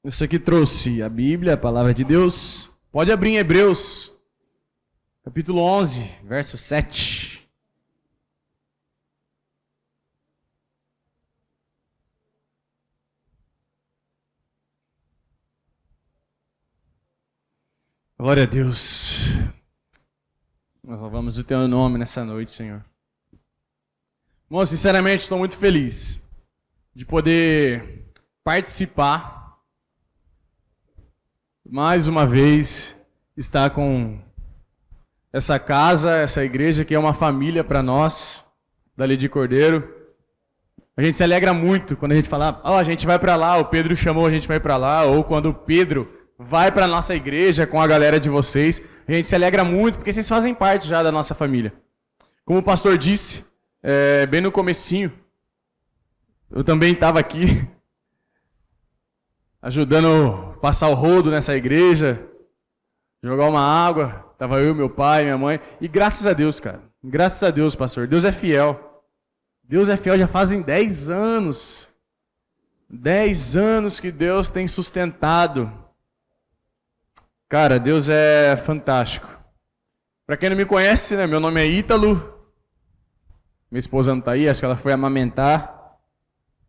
Isso aqui trouxe a Bíblia, a palavra de Deus. Pode abrir em Hebreus, capítulo 11, verso 7. Glória a Deus. Nós louvamos o Teu nome nessa noite, Senhor. Bom, sinceramente, estou muito feliz de poder participar mais uma vez, estar com essa casa, essa igreja que é uma família para nós, dali de Cordeiro. A gente se alegra muito quando a gente fala, a gente vai para lá, o Pedro chamou a gente para ir para lá, ou quando o Pedro vai para a nossa igreja com a galera de vocês. A gente se alegra muito porque vocês fazem parte já da nossa família. Como o pastor disse, bem no comecinho, eu também estava aqui, ajudando a passar o rodo nessa igreja, jogar uma água. Estava eu, meu pai, minha mãe. E graças a Deus, cara. Graças a Deus, pastor. Deus é fiel. Deus é fiel já fazem 10 anos. 10 anos que Deus tem sustentado. Cara, Deus é fantástico. Para quem não me conhece, né, meu nome é Ítalo. Minha esposa não está aí, acho que ela foi amamentar.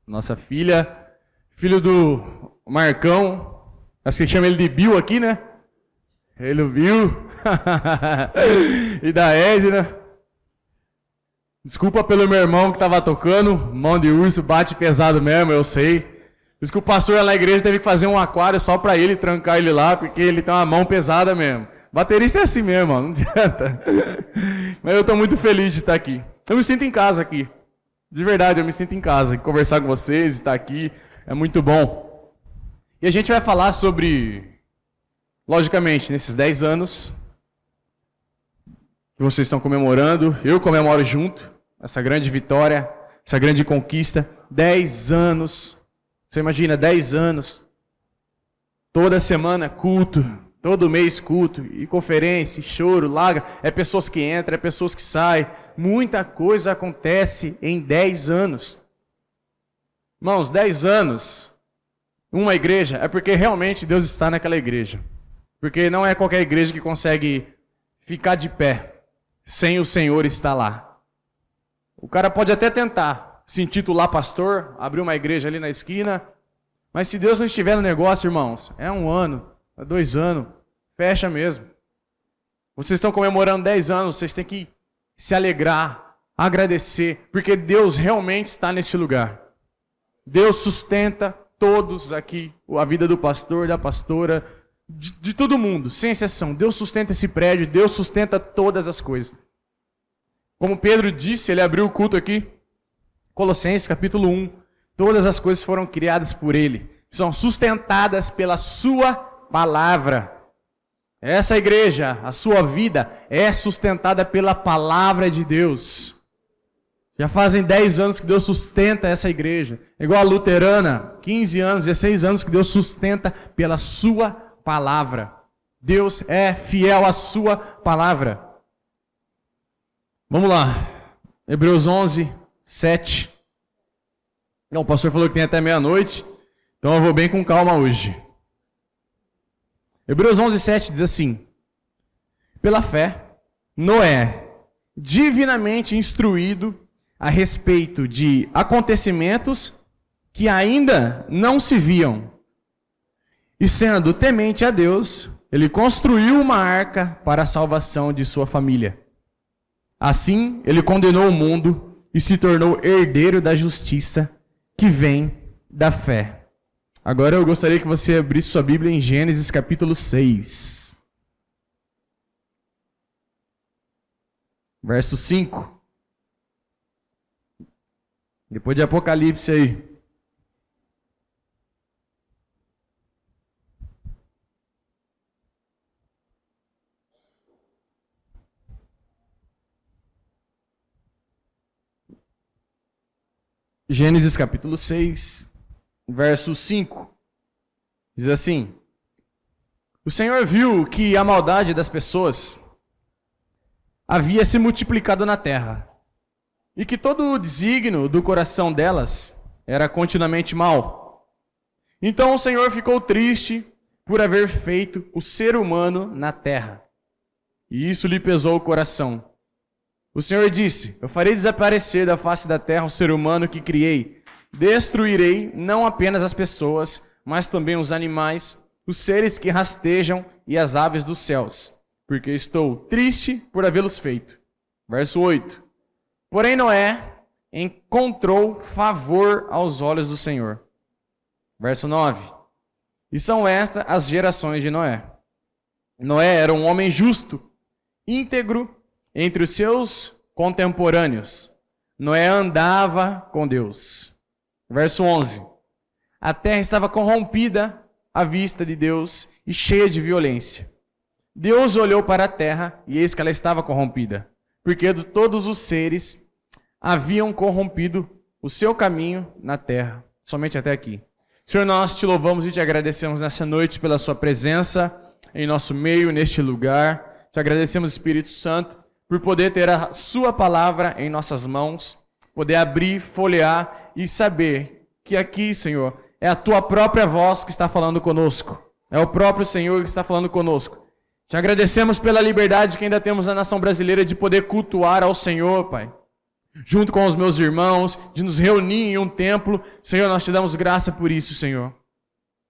Nossa filha. Filho do Marcão. Acho que chama ele de Bill aqui, né? Ele, o Bill. E da Edna. Desculpa pelo meu irmão que estava tocando. Mão de urso, bate pesado mesmo, eu sei. Por isso que o pastor lá na igreja teve que fazer um aquário só para ele, trancar ele lá, porque ele tem uma mão pesada mesmo. Baterista é assim mesmo, não adianta. Mas eu estou muito feliz de estar aqui. Eu me sinto em casa aqui. De verdade, eu me sinto em casa. Conversar com vocês, estar aqui, é muito bom. E a gente vai falar sobre, logicamente, nesses 10 anos que vocês estão comemorando, eu comemoro junto, essa grande vitória, essa grande conquista. 10 anos. Você imagina, 10 anos, toda semana culto, todo mês culto, e conferência, e choro, lágrima, é pessoas que entram, é pessoas que saem, muita coisa acontece em 10 anos. Irmãos, 10 anos, uma igreja, é porque realmente Deus está naquela igreja. Porque não é qualquer igreja que consegue ficar de pé, sem o Senhor estar lá. O cara pode até tentar se intitular pastor, abrir uma igreja ali na esquina, mas se Deus não estiver no negócio, irmãos, é 1 ano, é 2 anos, fecha mesmo. Vocês estão comemorando 10 anos, vocês têm que se alegrar, agradecer, porque Deus realmente está nesse lugar. Deus sustenta todos aqui, a vida do pastor, da pastora, de todo mundo, sem exceção. Deus sustenta esse prédio, Deus sustenta todas as coisas. Como Pedro disse, ele abriu o culto aqui, Colossenses capítulo 1, todas as coisas foram criadas por Ele, são sustentadas pela Sua palavra. Essa igreja, a sua vida, é sustentada pela palavra de Deus. Já fazem 10 anos que Deus sustenta essa igreja. Igual a luterana, 15 anos, 16 anos que Deus sustenta pela Sua palavra. Deus é fiel à Sua palavra. Vamos lá, Hebreus 11, 7. Não, o pastor falou que tem até meia-noite, então eu vou bem com calma hoje. Hebreus 11, 7 diz assim: pela fé, Noé, divinamente instruído a respeito de acontecimentos que ainda não se viam, e sendo temente a Deus, ele construiu uma arca para a salvação de sua família. Assim, ele condenou o mundo e se tornou herdeiro da justiça que vem da fé. Agora eu gostaria que você abrisse sua Bíblia em Gênesis capítulo 6. Verso 5. Depois de Apocalipse aí. Gênesis capítulo 6, verso 5, diz assim: o Senhor viu que a maldade das pessoas havia se multiplicado na terra, e que todo o desígnio do coração delas era continuamente mau. Então o Senhor ficou triste por haver feito o ser humano na terra. E isso lhe pesou o coração. O Senhor disse: eu farei desaparecer da face da terra o ser humano que criei. Destruirei não apenas as pessoas, mas também os animais, os seres que rastejam e as aves dos céus, porque estou triste por havê-los feito. Verso 8. Porém Noé encontrou favor aos olhos do Senhor. Verso 9. E são estas as gerações de Noé. Noé era um homem justo, íntegro entre os seus contemporâneos. Noé andava com Deus. Verso 11. A terra estava corrompida à vista de Deus e cheia de violência. Deus olhou para a terra e eis que ela estava corrompida, porque todos os seres haviam corrompido o seu caminho na terra. Somente até aqui. Senhor, nós te louvamos e te agradecemos nessa noite pela sua presença em nosso meio, neste lugar. Te agradecemos, Espírito Santo, por poder ter a sua palavra em nossas mãos, poder abrir, folhear e saber que aqui, Senhor, é a tua própria voz que está falando conosco. É o próprio Senhor que está falando conosco. Te agradecemos pela liberdade que ainda temos na nação brasileira de poder cultuar ao Senhor, Pai. Junto com os meus irmãos, de nos reunir em um templo. Senhor, nós te damos graça por isso, Senhor.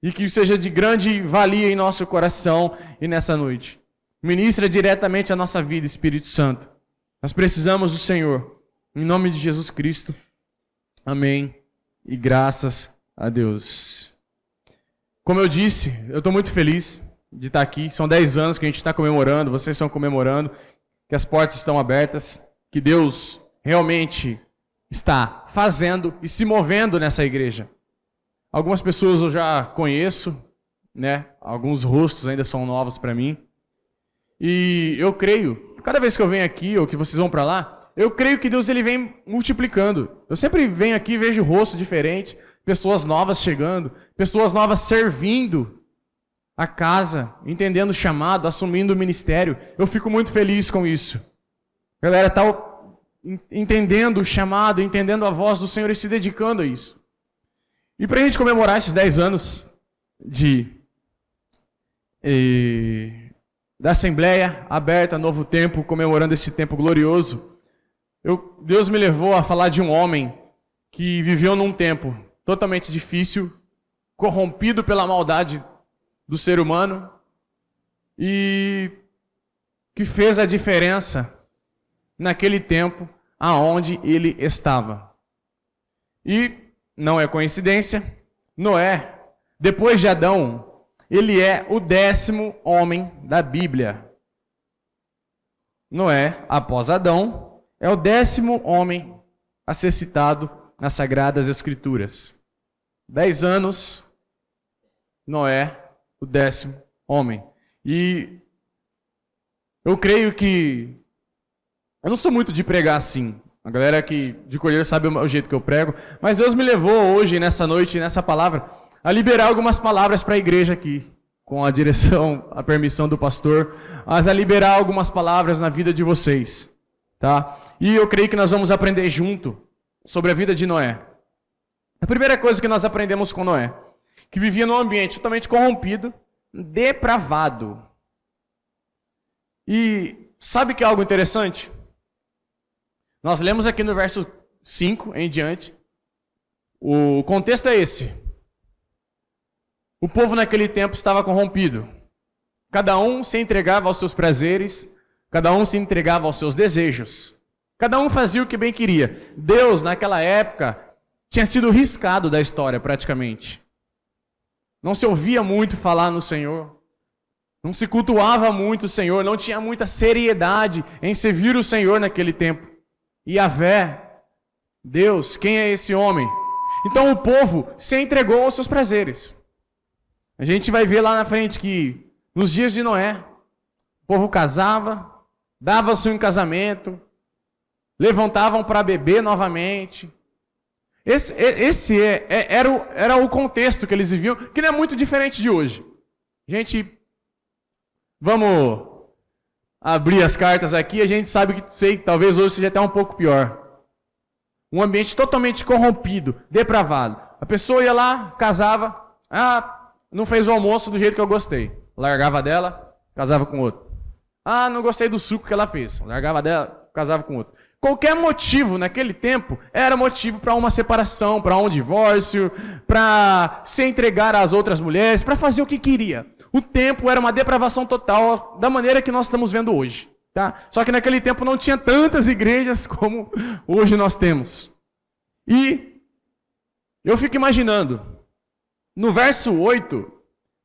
E que seja de grande valia em nosso coração e nessa noite. Ministra diretamente a nossa vida, Espírito Santo. Nós precisamos do Senhor. Em nome de Jesus Cristo. Amém. E graças a Deus. Como eu disse, eu estou muito feliz de estar aqui. São 10 anos que a gente está comemorando, vocês estão comemorando, que as portas estão abertas, que Deus realmente está fazendo e se movendo nessa igreja. Algumas pessoas eu já conheço, né? Alguns rostos ainda são novos para mim. E eu creio, cada vez que eu venho aqui ou que vocês vão para lá, eu creio que Deus ele vem multiplicando. Eu sempre venho aqui e vejo rostos diferentes, pessoas novas chegando, pessoas novas servindo a casa, entendendo o chamado, assumindo o ministério. Eu fico muito feliz com isso. A galera está entendendo o chamado, entendendo a voz do Senhor e se dedicando a isso. E para a gente comemorar esses 10 anos da Assembleia Aberta Novo Tempo, comemorando esse tempo glorioso, Deus me levou a falar de um homem que viveu num tempo totalmente difícil, corrompido pela maldade do ser humano e que fez a diferença naquele tempo aonde ele estava. E não é coincidência, Noé, depois de Adão, ele é o 10º homem da Bíblia. Noé, após Adão, é o 10º homem a ser citado nas Sagradas Escrituras. 10 anos, Noé, o 10º homem. E eu creio que eu não sou muito de pregar assim. A galera aqui de Cordeiro sabe o jeito que eu prego. Mas Deus me levou hoje, nessa noite, nessa palavra, a liberar algumas palavras para a igreja aqui. Com a direção, a permissão do pastor. Mas a liberar algumas palavras na vida de vocês. Tá? E eu creio que nós vamos aprender junto sobre a vida de Noé. A primeira coisa que nós aprendemos com Noé, que vivia num ambiente totalmente corrompido, depravado. E sabe que é algo interessante? Nós lemos aqui no verso 5 em diante. O contexto é esse. O povo naquele tempo estava corrompido. Cada um se entregava aos seus prazeres, cada um se entregava aos seus desejos. Cada um fazia o que bem queria. Deus, naquela época, tinha sido riscado da história praticamente. Não se ouvia muito falar no Senhor. Não se cultuava muito o Senhor. Não tinha muita seriedade em servir o Senhor naquele tempo. Yahvé, Deus, quem é esse homem? Então o povo se entregou aos seus prazeres. A gente vai ver lá na frente que nos dias de Noé, o povo casava, dava-se um casamento, levantavam para beber novamente. Esse era o contexto que eles viviam, que não é muito diferente de hoje. Gente, vamos abrir as cartas aqui, a gente sabe que talvez hoje seja até um pouco pior. Um ambiente totalmente corrompido, depravado. A pessoa ia lá, casava, Ah, não fez o almoço do jeito que eu gostei. Largava dela, casava com outro. Ah, não gostei do suco que ela fez. Largava dela, casava com outro. Qualquer motivo naquele tempo era motivo para uma separação, para um divórcio, para se entregar às outras mulheres, para fazer o que queria. O tempo era uma depravação total da maneira que nós estamos vendo hoje. Tá? Só que naquele tempo não tinha tantas igrejas como hoje nós temos. E eu fico imaginando, no verso 8,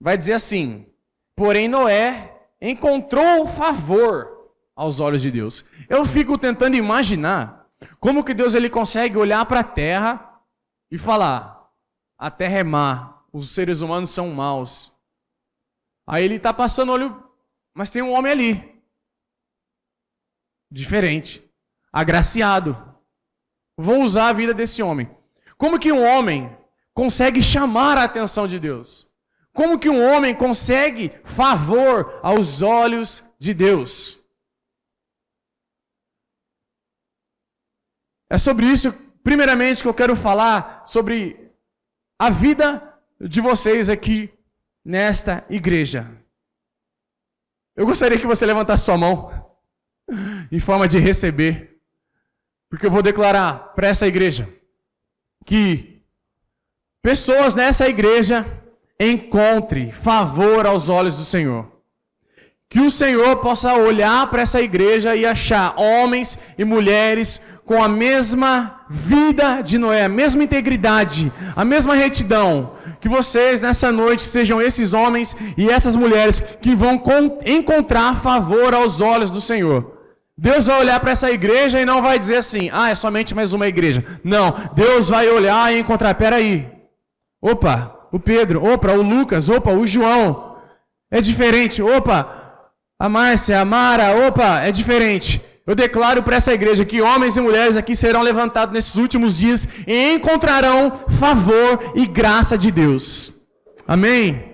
vai dizer assim: porém Noé encontrou favor aos olhos de Deus. Eu fico tentando imaginar como que Deus ele consegue olhar para a terra e falar: a terra é má, os seres humanos são maus. Aí ele está passando o olho, mas tem um homem ali, diferente, agraciado. Vou usar a vida desse homem. Como que um homem consegue chamar a atenção de Deus? Como que um homem consegue favor aos olhos de Deus? É sobre isso, primeiramente, que eu quero falar sobre a vida de vocês aqui nesta igreja. Eu gostaria que você levantasse sua mão em forma de receber, porque eu vou declarar para essa igreja que pessoas nessa igreja encontrem favor aos olhos do Senhor. Que o Senhor possa olhar para essa igreja e achar homens e mulheres com a mesma vida de Noé, a mesma integridade, a mesma retidão. Que vocês nessa noite sejam esses homens e essas mulheres que vão encontrar favor aos olhos do Senhor. Deus vai olhar para essa igreja e não vai dizer assim: ah, é somente mais uma igreja. Não, Deus vai olhar e encontrar, peraí, opa, o Pedro, opa, o Lucas, opa, o João, é diferente, opa, a Márcia, a Mara, opa, é diferente. Eu declaro para essa igreja que homens e mulheres aqui serão levantados nesses últimos dias e encontrarão favor e graça de Deus. Amém?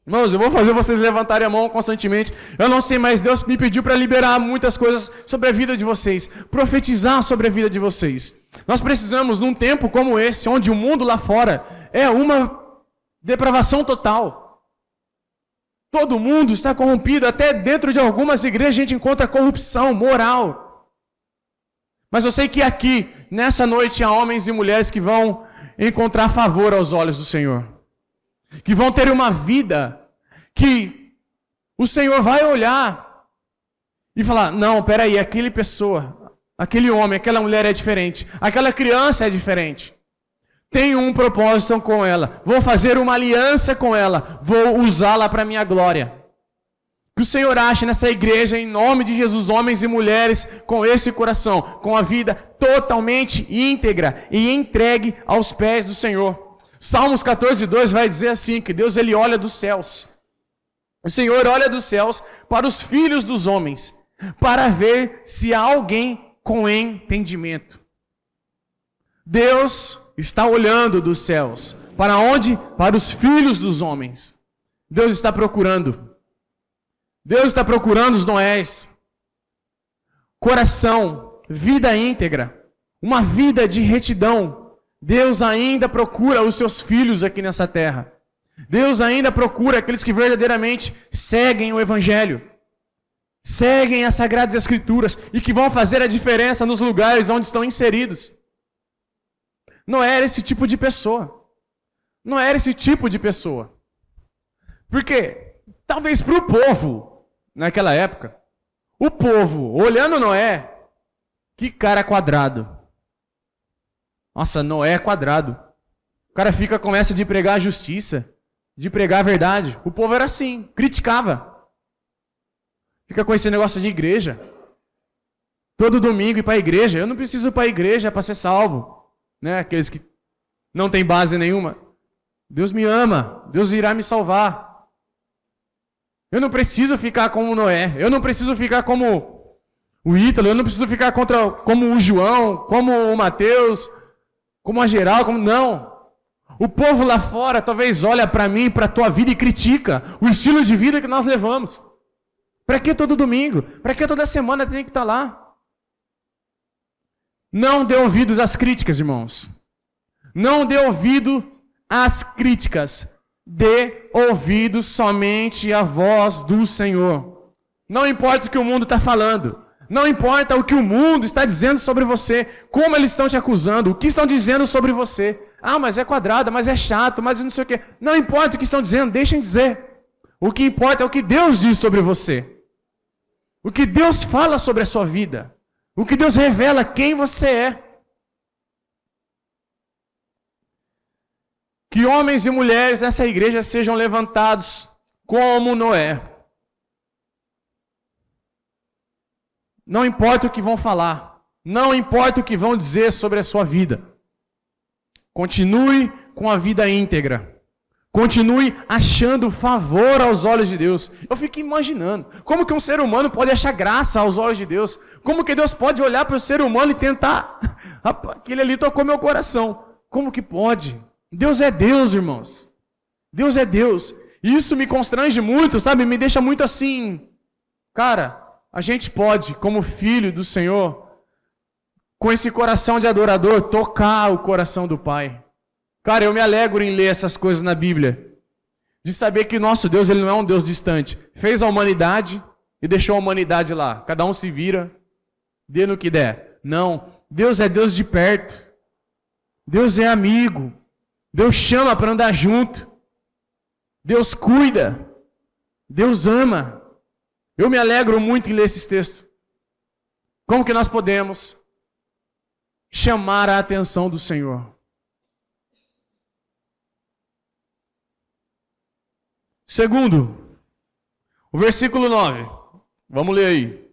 Irmãos, eu vou fazer vocês levantarem a mão constantemente. Eu não sei, mas Deus me pediu para liberar muitas coisas sobre a vida de vocês, profetizar sobre a vida de vocês. Nós precisamos, num tempo como esse, onde o mundo lá fora é uma depravação total. Todo mundo está corrompido, até dentro de algumas igrejas a gente encontra corrupção moral. Mas eu sei que aqui, nessa noite, há homens e mulheres que vão encontrar favor aos olhos do Senhor. Que vão ter uma vida que o Senhor vai olhar e falar: não, peraí, aquela pessoa, aquele homem, aquela mulher é diferente, aquela criança é diferente. Tenho um propósito com ela, vou fazer uma aliança com ela, vou usá-la para a minha glória. Que o Senhor ache nessa igreja, em nome de Jesus, homens e mulheres com esse coração, com a vida totalmente íntegra e entregue aos pés do Senhor. Salmos 14:2 vai dizer assim, que Deus ele olha dos céus. O Senhor olha dos céus para os filhos dos homens, para ver se há alguém com entendimento. Deus está olhando dos céus. Para onde? Para os filhos dos homens. Deus está procurando. Deus está procurando os Noés. Coração, vida íntegra, uma vida de retidão. Deus ainda procura os seus filhos aqui nessa terra. Deus ainda procura aqueles que verdadeiramente seguem o Evangelho, seguem as Sagradas Escrituras e que vão fazer a diferença nos lugares onde estão inseridos. Não era esse tipo de pessoa. Não era esse tipo de pessoa. Porque, talvez para o povo, naquela época, o povo, olhando Noé, que cara quadrado. Nossa, Noé é quadrado. O cara começa de pregar a justiça, de pregar a verdade. O povo era assim, criticava. Fica com esse negócio de igreja. Todo domingo ir para a igreja. Eu não preciso ir para a igreja para ser salvo. Né? Aqueles que não têm base nenhuma. Deus me ama, Deus irá me salvar. Eu não preciso ficar como Noé, eu não preciso ficar como o Ítalo, eu não preciso ficar como o João, como o Mateus, como a Geral, não. O povo lá fora talvez olha para mim, para a tua vida e critica o estilo de vida que nós levamos. Para que todo domingo? Para que toda semana tem que estar lá? Não dê ouvidos às críticas, irmãos. Não dê ouvido às críticas. dê ouvidos somente à voz do Senhor. Não importa o que o mundo está falando. Não importa o que o mundo está dizendo sobre você. Como eles estão te acusando. O que estão dizendo sobre você. Ah, mas é quadrada, mas é chato, mas não sei o quê. Não importa o que estão dizendo, deixem dizer. O que importa é o que Deus diz sobre você. O que Deus fala sobre a sua vida. O que Deus revela quem você é. Que homens e mulheres nessa igreja sejam levantados como Noé. Não importa o que vão falar. Não importa o que vão dizer sobre a sua vida. Continue com a vida íntegra. Continue achando favor aos olhos de Deus. Eu fico imaginando, como que um ser humano pode achar graça aos olhos de Deus? Como que Deus pode olhar para o ser humano e tentar... Aquele ali tocou meu coração. Como que pode? Deus é Deus, irmãos. Deus é Deus. E isso me constrange muito, sabe? Me deixa muito assim... Cara, a gente pode, como filho do Senhor, com esse coração de adorador, tocar o coração do Pai. Cara, eu me alegro em ler essas coisas na Bíblia. De saber que nosso Deus, Ele não é um Deus distante. Fez a humanidade e deixou a humanidade lá. Cada um se vira, dê no que der. Não, Deus é Deus de perto. Deus é amigo. Deus chama para andar junto. Deus cuida. Deus ama. Eu me alegro muito em ler esses textos. Como que nós podemos chamar a atenção do Senhor? Segundo, o versículo 9. Vamos ler aí.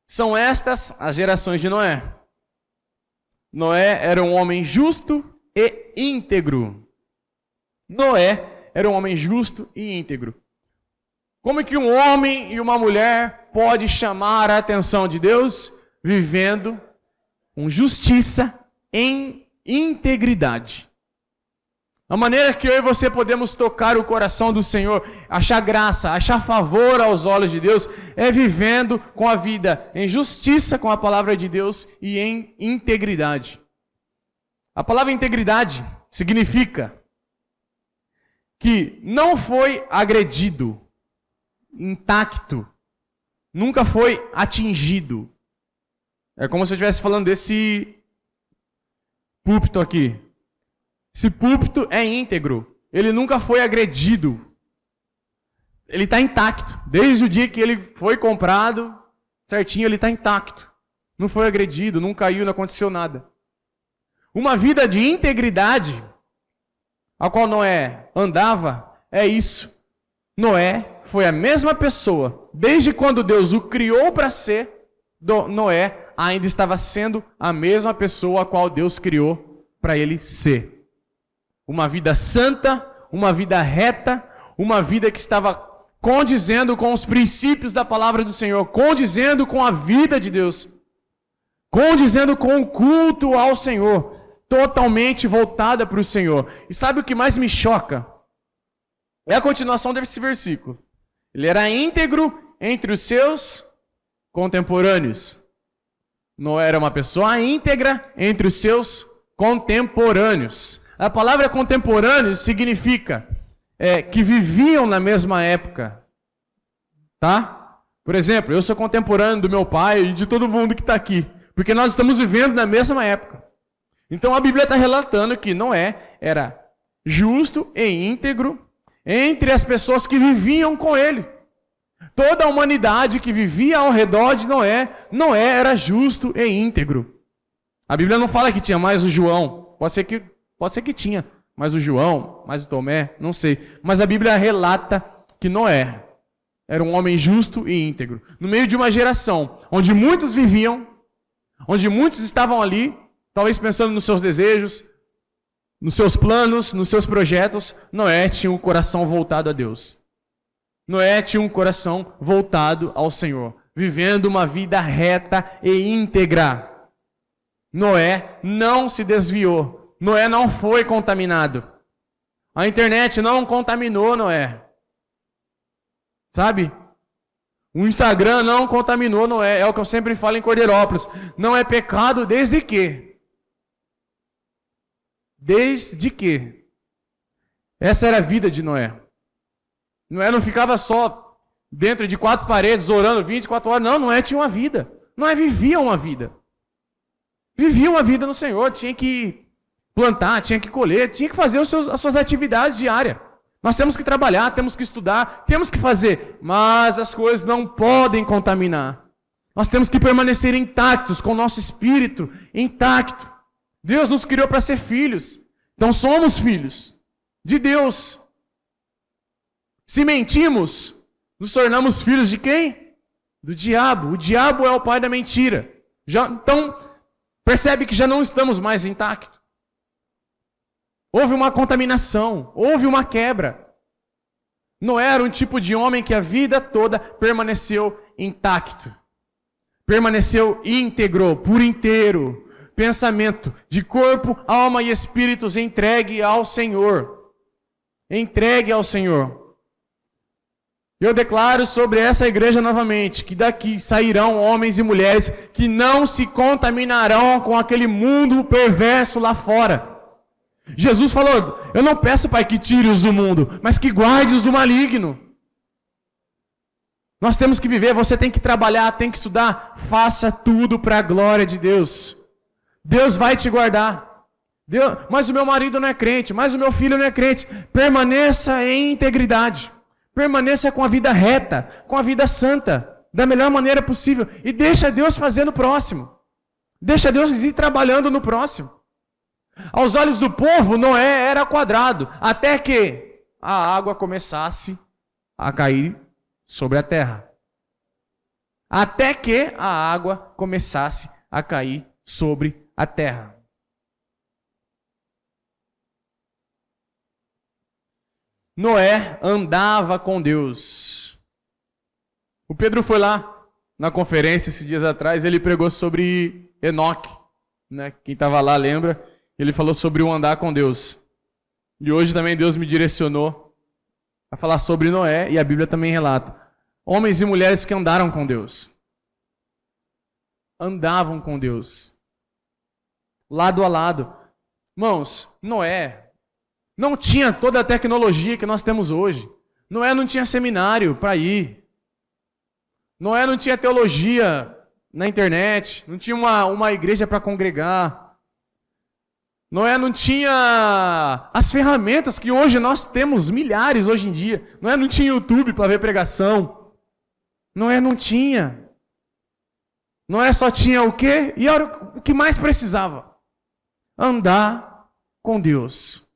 São estas as gerações de Noé. Noé era um homem justo e íntegro. Noé era um homem justo e íntegro. Como é que um homem e uma mulher pode chamar a atenção de Deus? Vivendo com justiça em integridade. A maneira que eu e você podemos tocar o coração do Senhor, achar graça, achar favor aos olhos de Deus, é vivendo com a vida em justiça com a palavra de Deus e em integridade. A palavra integridade significa que não foi agredido, intacto, nunca foi atingido. É como se eu estivesse falando desse púlpito aqui. Esse púlpito é íntegro. Ele nunca foi agredido. Ele está intacto. Desde o dia que ele foi comprado, certinho, ele está intacto. Não foi agredido, não caiu, não aconteceu nada. Uma vida de integridade, a qual Noé andava, é isso. Noé foi a mesma pessoa. Desde quando Deus o criou para ser, Noé ainda estava sendo a mesma pessoa a qual Deus criou para ele ser. Uma vida santa, uma vida reta, uma vida que estava condizendo com os princípios da palavra do Senhor, condizendo com a vida de Deus, condizendo com o culto ao Senhor, totalmente voltada para o Senhor. E sabe o que mais me choca? É a continuação desse versículo. Ele era íntegro entre os seus contemporâneos. Noé era uma pessoa íntegra entre os seus contemporâneos. A palavra contemporâneo significa que viviam na mesma época. Tá? Por exemplo, eu sou contemporâneo do meu pai e de todo mundo que está aqui. Porque nós estamos vivendo na mesma época. Então a Bíblia está relatando que Noé era justo e íntegro entre as pessoas que viviam com ele. Toda a humanidade que vivia ao redor de Noé, Noé era justo e íntegro. A Bíblia não fala que tinha mais o João. Pode ser que tinha mais o João, mais o Tomé, não sei. Mas a Bíblia relata que Noé era um homem justo e íntegro. No meio de uma geração onde muitos viviam, onde muitos estavam ali, talvez pensando nos seus desejos, nos seus planos, nos seus projetos, Noé tinha um coração voltado a Deus. Noé tinha um coração voltado ao Senhor, vivendo uma vida reta e íntegra. Noé não se desviou. Noé não foi contaminado. A internet não contaminou Noé. Sabe? O Instagram não contaminou Noé. É o que eu sempre falo em Cordeirópolis. Não é pecado desde que? Desde que Essa era a vida de Noé. Noé não ficava só dentro de 4 paredes orando 24 horas. Não, Noé tinha uma vida. Noé vivia uma vida. Vivia uma vida no Senhor. Tinha que plantar, tinha que colher, tinha que fazer as suas atividades diárias. Nós temos que trabalhar, temos que estudar, temos que fazer. Mas as coisas não podem contaminar. Nós temos que permanecer intactos, com o nosso espírito intacto. Deus nos criou para ser filhos. Então somos filhos de Deus. Se mentimos, nos tornamos filhos de quem? Do diabo. O diabo é o pai da mentira. Então, percebe que já não estamos mais intactos. Houve uma contaminação, houve uma quebra. Noé era um tipo de homem que a vida toda permaneceu intacto. Permaneceu íntegro, por inteiro. Pensamento de corpo, alma e espíritos entregue ao Senhor. Entregue ao Senhor. Eu declaro sobre essa igreja novamente, que daqui sairão homens e mulheres que não se contaminarão com aquele mundo perverso lá fora. Jesus falou, eu não peço, Pai, que tire-os do mundo, mas que guarde-os do maligno. Nós temos que viver, você tem que trabalhar, tem que estudar, faça tudo para a glória de Deus. Deus vai te guardar. Mas o meu marido não é crente, mas o meu filho não é crente. Permaneça em integridade. Permaneça com a vida reta, com a vida santa, da melhor maneira possível. E deixa Deus fazer no próximo. Deixa Deus ir trabalhando no próximo. Aos olhos do povo, Noé era quadrado, até que a água começasse a cair sobre a terra. Até que a água começasse a cair sobre a terra. Noé andava com Deus. O Pedro foi lá na conferência esses dias atrás, ele pregou sobre Enoque, né? Quem estava lá lembra, ele falou sobre o andar com Deus. E hoje também Deus me direcionou a falar sobre Noé, e a Bíblia também relata. Homens e mulheres que andaram com Deus. Andavam com Deus. Lado a lado. Irmãos, Noé não tinha toda a tecnologia que nós temos hoje. Noé não tinha seminário para ir. Noé não tinha teologia na internet. Não tinha uma igreja para congregar. Noé não tinha as ferramentas que hoje nós temos, milhares hoje em dia. Noé não tinha YouTube para ver pregação. Noé não tinha. Noé só tinha o quê? E era o que mais precisava. Andar com Deus.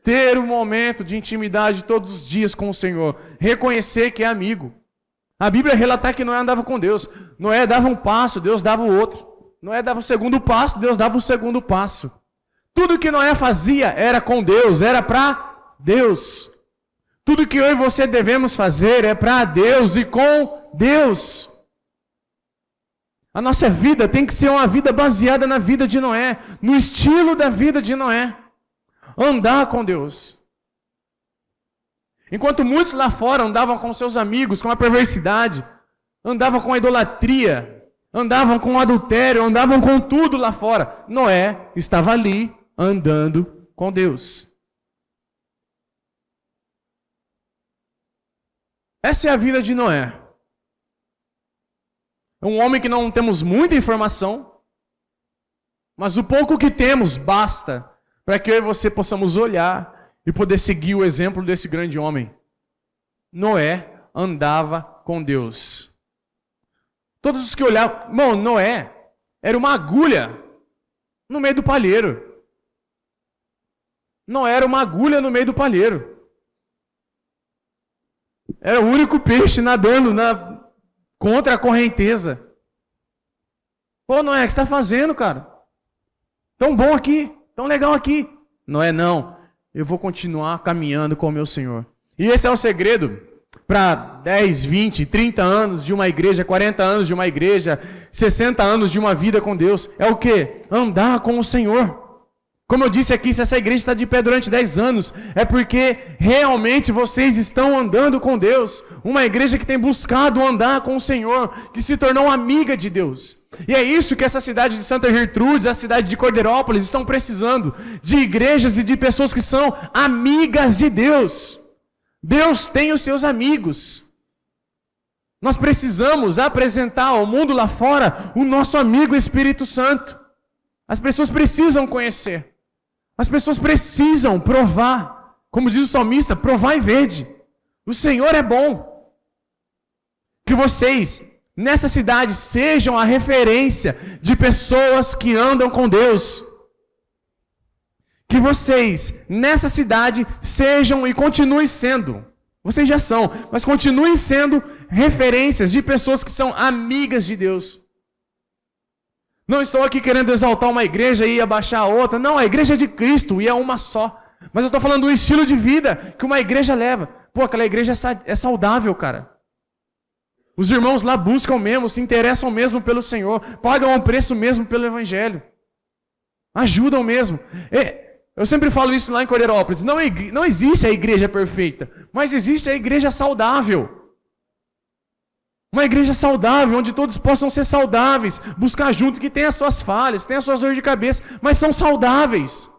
Ter um momento de intimidade todos os dias com o Senhor. Reconhecer que é amigo. A Bíblia relata que Noé andava com Deus. Noé dava um passo, Deus dava o outro. Noé dava o segundo passo, Deus dava o segundo passo. Tudo que Noé fazia era com Deus, era para Deus. Tudo que eu e você devemos fazer é para Deus e com Deus. A nossa vida tem que ser uma vida baseada na vida de Noé, no estilo da vida de Noé. Andar com Deus. Enquanto muitos lá fora andavam com seus amigos, com a perversidade, andavam com a idolatria, andavam com o adultério, andavam com tudo lá fora, Noé estava ali andando com Deus. Essa é a vida de Noé. É um homem que não temos muita informação, mas o pouco que temos basta para que eu e você possamos olhar e poder seguir o exemplo desse grande homem. Noé andava com Deus. Todos os que olhavam, irmão, Noé era uma agulha no meio do palheiro. Noé era uma agulha no meio do palheiro. Era o único peixe nadando contra a correnteza. Pô, Noé, o que você está fazendo, cara? Tão bom aqui, tão legal aqui. Noé, não. Eu vou continuar caminhando com o meu Senhor. E esse é o segredo para 10, 20, 30 anos de uma igreja, 40 anos de uma igreja, 60 anos de uma vida com Deus. É o quê? Andar com o Senhor. Como eu disse aqui, se essa igreja está de pé durante 10 anos, é porque realmente vocês estão andando com Deus. Uma igreja que tem buscado andar com o Senhor, que se tornou amiga de Deus. E é isso que essa cidade de Santa Gertrudes, a cidade de Cordeirópolis estão precisando, de igrejas e de pessoas que são amigas de Deus. Deus tem os seus amigos. Nós precisamos apresentar ao mundo lá fora o nosso amigo Espírito Santo. As pessoas precisam conhecer. As pessoas precisam provar. Como diz o salmista, provar e vede. O Senhor é bom. Que vocês, nessa cidade, sejam a referência de pessoas que andam com Deus. Que vocês, nessa cidade, sejam e continuem sendo. Vocês já são, mas continuem sendo referências de pessoas que são amigas de Deus. Não estou aqui querendo exaltar uma igreja e abaixar a outra. Não, a igreja é de Cristo e é uma só. Mas eu estou falando do estilo de vida que uma igreja leva. Pô, aquela igreja é saudável, cara. Os irmãos lá buscam mesmo, se interessam mesmo pelo Senhor, pagam o preço mesmo pelo Evangelho. Ajudam mesmo. Eu sempre falo isso lá em Cordeirópolis. Não existe a igreja perfeita, mas existe a igreja saudável. Uma igreja saudável, onde todos possam ser saudáveis, buscar junto, que tem as suas falhas, tem as suas dores de cabeça, mas são saudáveis.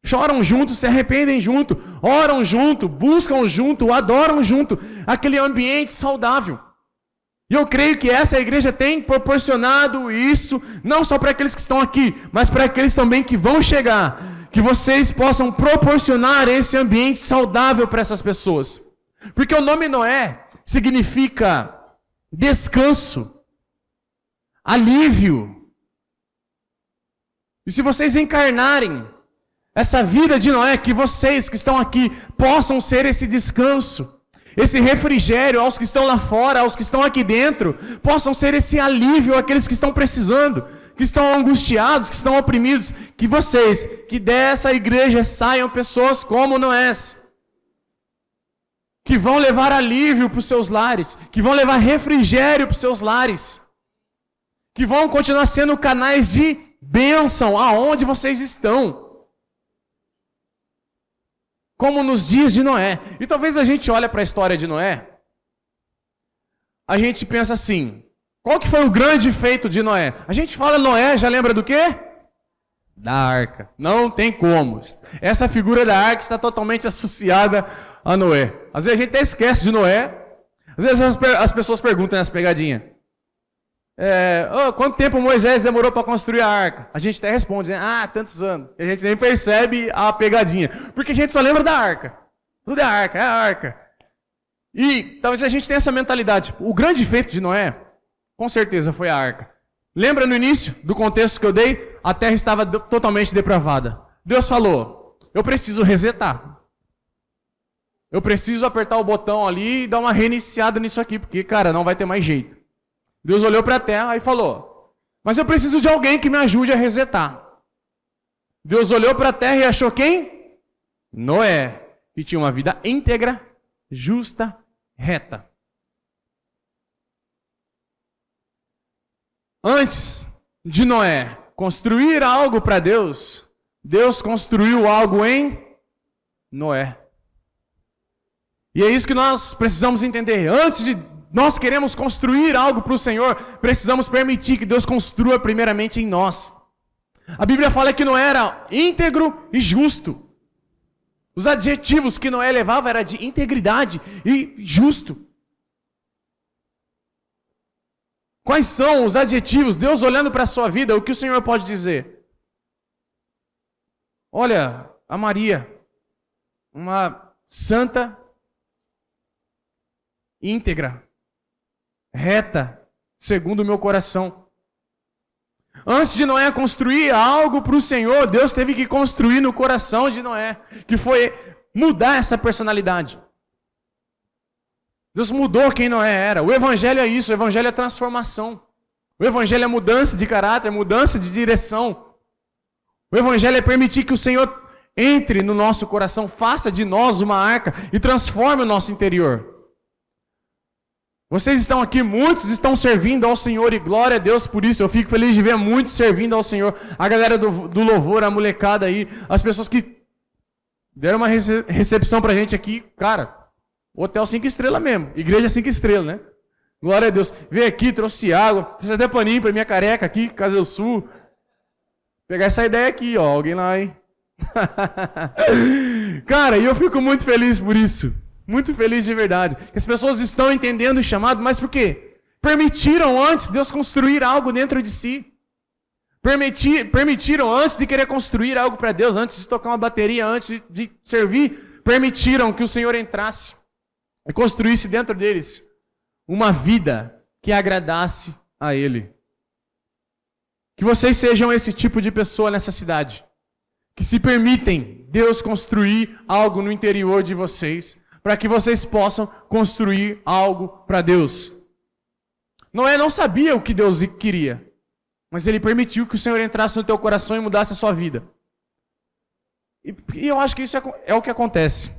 Choram junto, se arrependem junto, oram junto, buscam junto, adoram junto. Aquele ambiente saudável. E eu creio que essa igreja tem proporcionado isso, não só para aqueles que estão aqui, mas para aqueles também que vão chegar. Que vocês possam proporcionar esse ambiente saudável para essas pessoas. Porque o nome Noé significa descanso, alívio. E se vocês encarnarem essa vida de Noé, que vocês que estão aqui possam ser esse descanso, esse refrigério aos que estão lá fora, aos que estão aqui dentro, possam ser esse alívio àqueles que estão precisando, que estão angustiados, que estão oprimidos, que vocês, que dessa igreja saiam pessoas como Noé, que vão levar alívio para os seus lares, que vão levar refrigério para os seus lares, que vão continuar sendo canais de bênção aonde vocês estão. Como nos dias de Noé. E talvez a gente olhe para a história de Noé, a gente pensa assim, qual que foi o grande feito de Noé? A gente fala Noé, já lembra do quê? Da arca. Não tem como. Essa figura da arca está totalmente associada a Noé. Às vezes a gente até esquece de Noé. Às vezes as pessoas perguntam nessa pegadinha. Quanto tempo Moisés demorou para construir a arca? A gente até responde, né? Tantos anos. E a gente nem percebe a pegadinha. Porque a gente só lembra da arca. Tudo é a arca. E talvez a gente tenha essa mentalidade. O grande feito de Noé, com certeza, foi a arca. Lembra no início do contexto que eu dei? A terra estava totalmente depravada. Deus falou, eu preciso resetar. Eu preciso apertar o botão ali e dar uma reiniciada nisso aqui, porque, cara, não vai ter mais jeito. Deus olhou para a terra e falou, mas eu preciso de alguém que me ajude a resetar. Deus olhou para a terra e achou quem? Noé, que tinha uma vida íntegra, justa, reta. Antes de Noé construir algo para Deus, Deus construiu algo em Noé. E é isso que nós precisamos entender. Antes de nós queremos construir algo para o Senhor, precisamos permitir que Deus construa primeiramente em nós. A Bíblia fala que Noé era íntegro e justo. Os adjetivos que Noé levava era de integridade e justo. Quais são os adjetivos? Deus olhando para a sua vida, o que o Senhor pode dizer? Olha, a Maria, uma santa, íntegra, reta, segundo o meu coração. Antes de Noé construir algo para o Senhor, Deus teve que construir no coração de Noé, que foi mudar essa personalidade. Deus mudou quem Noé era. O Evangelho é isso, o Evangelho é transformação. O Evangelho é mudança de caráter, mudança de direção. O Evangelho é permitir que o Senhor entre no nosso coração, faça de nós uma arca e transforme o nosso interior. Vocês estão aqui, muitos estão servindo ao Senhor e glória a Deus por isso. Eu fico feliz de ver muitos servindo ao Senhor. A galera do louvor, a molecada aí, as pessoas que deram uma recepção pra gente aqui, cara, hotel 5 estrelas mesmo, igreja 5 estrelas, né? Glória a Deus. Veio aqui, trouxe água, trouxe até paninho pra minha careca aqui, Casa do Sul. Pegar essa ideia aqui, ó, alguém lá, hein? Cara, e eu fico muito feliz por isso. Muito feliz de verdade. Que as pessoas estão entendendo o chamado, mas por quê? Permitiram antes Deus construir algo dentro de si. Permitiram antes de querer construir algo para Deus, antes de tocar uma bateria, antes de servir, permitiram que o Senhor entrasse e construísse dentro deles uma vida que agradasse a Ele. Que vocês sejam esse tipo de pessoa nessa cidade, que se permitem Deus construir algo no interior de vocês, para que vocês possam construir algo para Deus. Noé não sabia o que Deus queria, mas ele permitiu que o Senhor entrasse no teu coração e mudasse a sua vida. E eu acho que isso é o que acontece.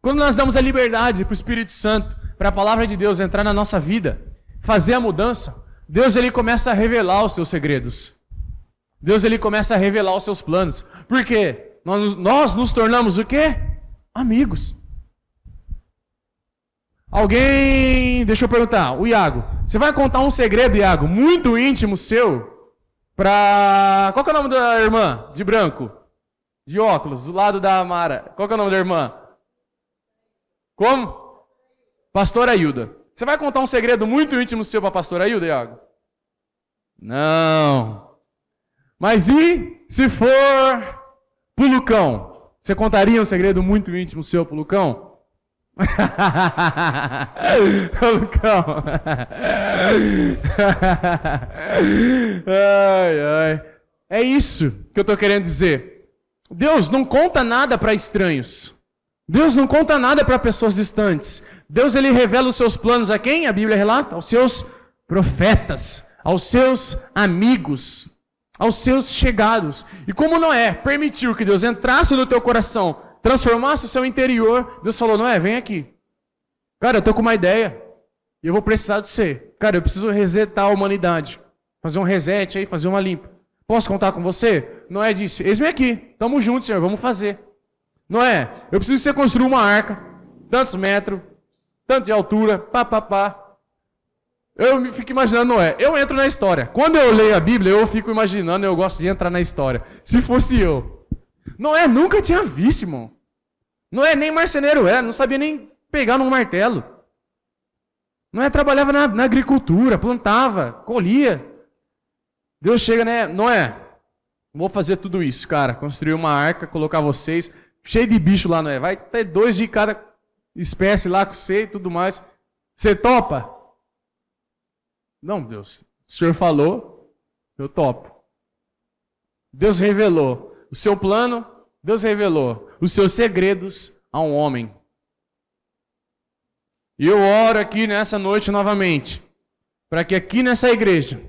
Quando nós damos a liberdade para o Espírito Santo, para a palavra de Deus entrar na nossa vida, fazer a mudança, Deus ele começa a revelar os seus segredos. Deus ele começa a revelar os seus planos. Por quê? Nós nos tornamos o quê? Amigos. Alguém, deixa eu perguntar, o Iago, você vai contar um segredo, Iago, muito íntimo seu, para... Qual que é o nome da irmã? De branco? De óculos, do lado da Amara. Qual que é o nome da irmã? Como? Pastora Hilda. Você vai contar um segredo muito íntimo seu para a pastora Hilda, Iago? Não. Mas e se for pro Lucão? Você contaria um segredo muito íntimo seu pro Lucão? Lucão. Ai, ai. É isso que eu estou querendo dizer. Deus não conta nada para estranhos. Deus não conta nada para pessoas distantes. Deus ele revela os seus planos a quem? A Bíblia relata? Aos seus profetas, aos seus amigos, aos seus chegados. E como Noé permitiu que Deus entrasse no teu coração, transformasse o seu interior, Deus falou, Noé, vem aqui. Cara, eu estou com uma ideia. E eu vou precisar de você. Cara, eu preciso resetar a humanidade. Fazer um reset aí, fazer uma limpa. Posso contar com você? Noé disse, eis-me aqui. Tamo junto, Senhor, vamos fazer. Noé, eu preciso que você construa uma arca. Tantos metros, tanto de altura, pá. Eu me fico imaginando Noé. Eu entro na história. Quando eu leio a Bíblia, eu fico imaginando, eu gosto de entrar na história. Se fosse eu. Noé nunca tinha visto, irmão. Noé nem marceneiro era, não sabia nem pegar num martelo. Noé trabalhava na agricultura, plantava, colhia. Deus chega, né? Noé, vou fazer tudo isso, cara. Construir uma arca, colocar vocês, cheio de bicho lá, Noé. Vai ter 2 de cada espécie lá com você e tudo mais. Você topa? Não, Deus. O Senhor falou, eu topo. Deus revelou o seu plano, Deus revelou os seus segredos a um homem. E eu oro aqui nessa noite novamente, para que aqui nessa igreja,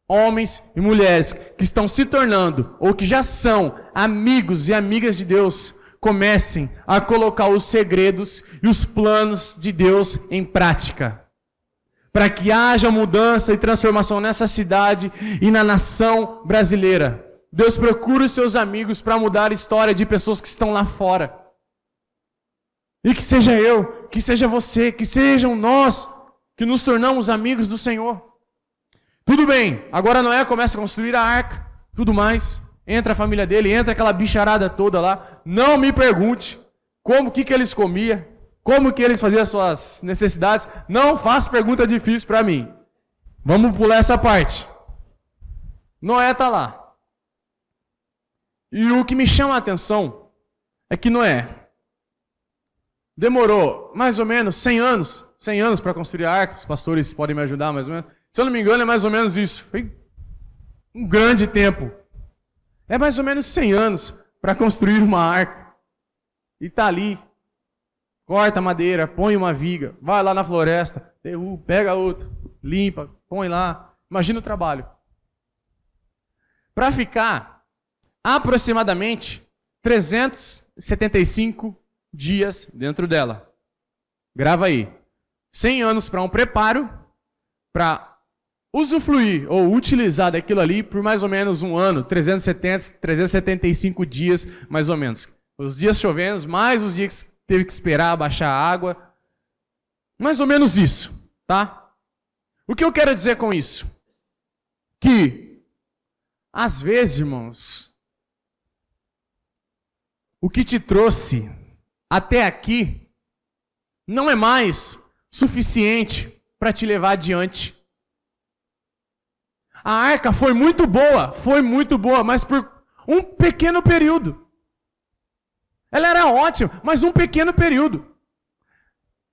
homens e mulheres que estão se tornando, ou que já são amigos e amigas de Deus, comecem a colocar os segredos e os planos de Deus em prática. Para que haja mudança e transformação nessa cidade e na nação brasileira. Deus procura os seus amigos para mudar a história de pessoas que estão lá fora. E que seja eu, que seja você, que sejam nós que nos tornamos amigos do Senhor. Tudo bem, agora Noé começa a construir a arca, tudo mais. Entra a família dele, entra aquela bicharada toda lá. Não me pergunte como que eles comiam, como que eles faziam as suas necessidades. Não faça pergunta difícil para mim. Vamos pular essa parte. Noé está lá. E o que me chama a atenção é que Noé demorou mais ou menos 100 anos para construir a arca. Os pastores podem me ajudar mais ou menos. Se eu não me engano, é mais ou menos isso. Foi um grande tempo. É mais ou menos 100 anos para construir uma arca. E está ali. Corta a madeira, põe uma viga, vai lá na floresta, derruba, pega outra, limpa, põe lá. Imagina o trabalho. Para ficar aproximadamente 375 dias dentro dela. Grava aí. 100 anos para um preparo, para usufruir ou utilizar daquilo ali por mais ou menos um ano, 375 dias mais ou menos. Os dias chovendo, mais os dias que teve que esperar baixar a água. Mais ou menos isso, tá? O que eu quero dizer com isso? Que, às vezes, irmãos, o que te trouxe até aqui não é mais suficiente para te levar adiante. A arca foi muito boa, mas por um pequeno período. Ela era ótima, mas um pequeno período.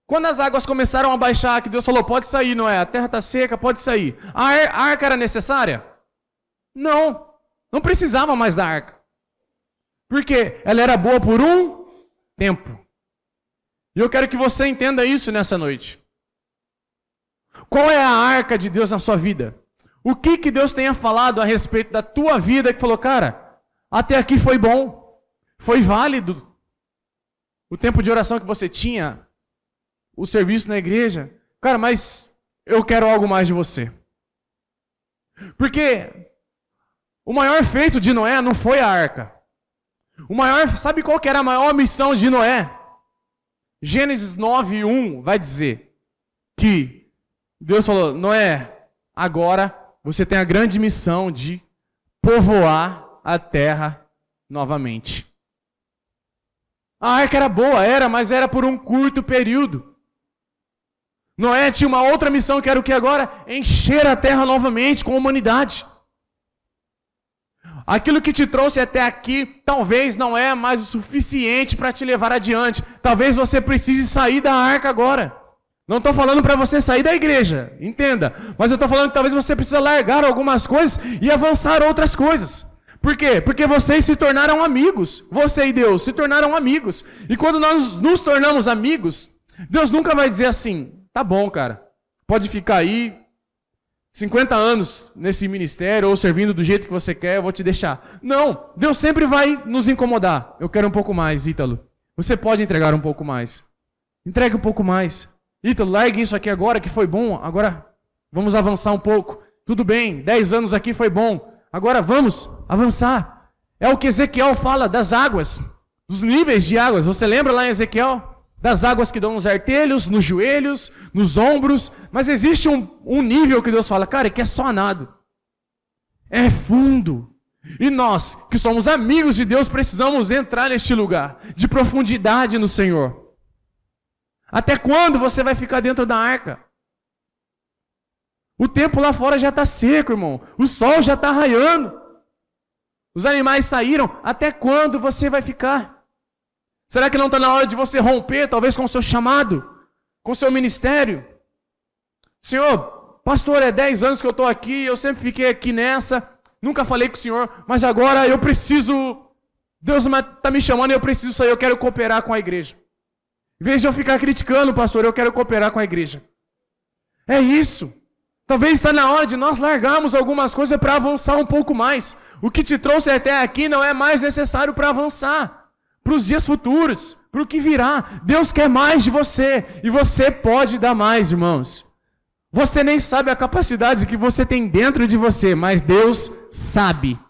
Quando as águas começaram a baixar, que Deus falou, pode sair, Noé, a terra está seca, pode sair. A arca era necessária? Não, não precisava mais da arca. Por quê? Ela era boa por um tempo. E eu quero que você entenda isso nessa noite. Qual é a arca de Deus na sua vida? O que Deus tenha falado a respeito da tua vida que falou, cara, até aqui foi bom, foi válido. O tempo de oração que você tinha, o serviço na igreja. Cara, mas eu quero algo mais de você. Porque o maior feito de Noé não foi a arca. Sabe qual que era a maior missão de Noé? Gênesis 9:1 vai dizer que Deus falou, Noé, agora você tem a grande missão de povoar a terra novamente. A arca era boa, mas era por um curto período. Noé tinha uma outra missão que era o que agora? Encher a terra novamente com a humanidade. Aquilo que te trouxe até aqui talvez não é mais o suficiente para te levar adiante. Talvez você precise sair da arca agora. Não estou falando para você sair da igreja, entenda. Mas eu estou falando que talvez você precise largar algumas coisas e avançar outras coisas. Por quê? Porque vocês se tornaram amigos. Você e Deus se tornaram amigos. E quando nós nos tornamos amigos, Deus nunca vai dizer assim, tá bom, cara, pode ficar aí 50 anos nesse ministério ou servindo do jeito que você quer, eu vou te deixar. Não, Deus sempre vai nos incomodar. Eu quero um pouco mais, Ítalo. Você pode entregar um pouco mais. Entregue um pouco mais. Ítalo, largue isso aqui agora que foi bom. Agora vamos avançar um pouco. Tudo bem, 10 anos aqui foi bom. Agora vamos avançar. É o que Ezequiel fala das águas, dos níveis de águas. Você lembra lá em Ezequiel? Das águas que dão nos artelhos, nos joelhos, nos ombros. Mas existe um nível que Deus fala, cara, que é só nado. É fundo. E nós, que somos amigos de Deus, precisamos entrar neste lugar de profundidade no Senhor. Até quando você vai ficar dentro da arca? O tempo lá fora já está seco, irmão. O sol já está raiando. Os animais saíram. Até quando você vai ficar? Será que não está na hora de você romper, talvez com o seu chamado, com o seu ministério? Senhor, pastor, é 10 anos que eu estou aqui, eu sempre fiquei aqui nessa, nunca falei com o Senhor, mas agora eu preciso, Deus está me chamando e eu preciso sair, eu quero cooperar com a igreja. Em vez de eu ficar criticando, pastor, eu quero cooperar com a igreja. É isso. Talvez está na hora de nós largarmos algumas coisas para avançar um pouco mais. O que te trouxe até aqui não é mais necessário para avançar. Para os dias futuros, para o que virá. Deus quer mais de você. E você pode dar mais, irmãos. Você nem sabe a capacidade que você tem dentro de você, mas Deus sabe.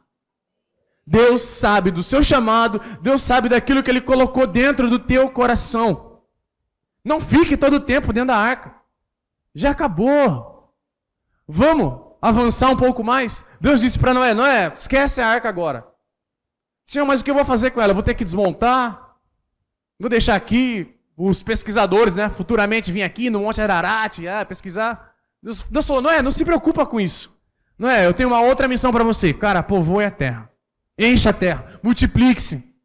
Deus sabe do seu chamado. Deus sabe daquilo que Ele colocou dentro do teu coração. Não fique todo o tempo dentro da arca. Já acabou. Vamos avançar um pouco mais? Deus disse para Noé, Noé, esquece a arca agora. Senhor, mas o que eu vou fazer com ela? Eu vou ter que desmontar? Vou deixar aqui os pesquisadores, né? Futuramente vir aqui no Monte Ararat, pesquisar. Deus falou, Noé, não se preocupa com isso. Noé, eu tenho uma outra missão para você. Cara, povoe a terra. Encha a terra. Multiplique-se.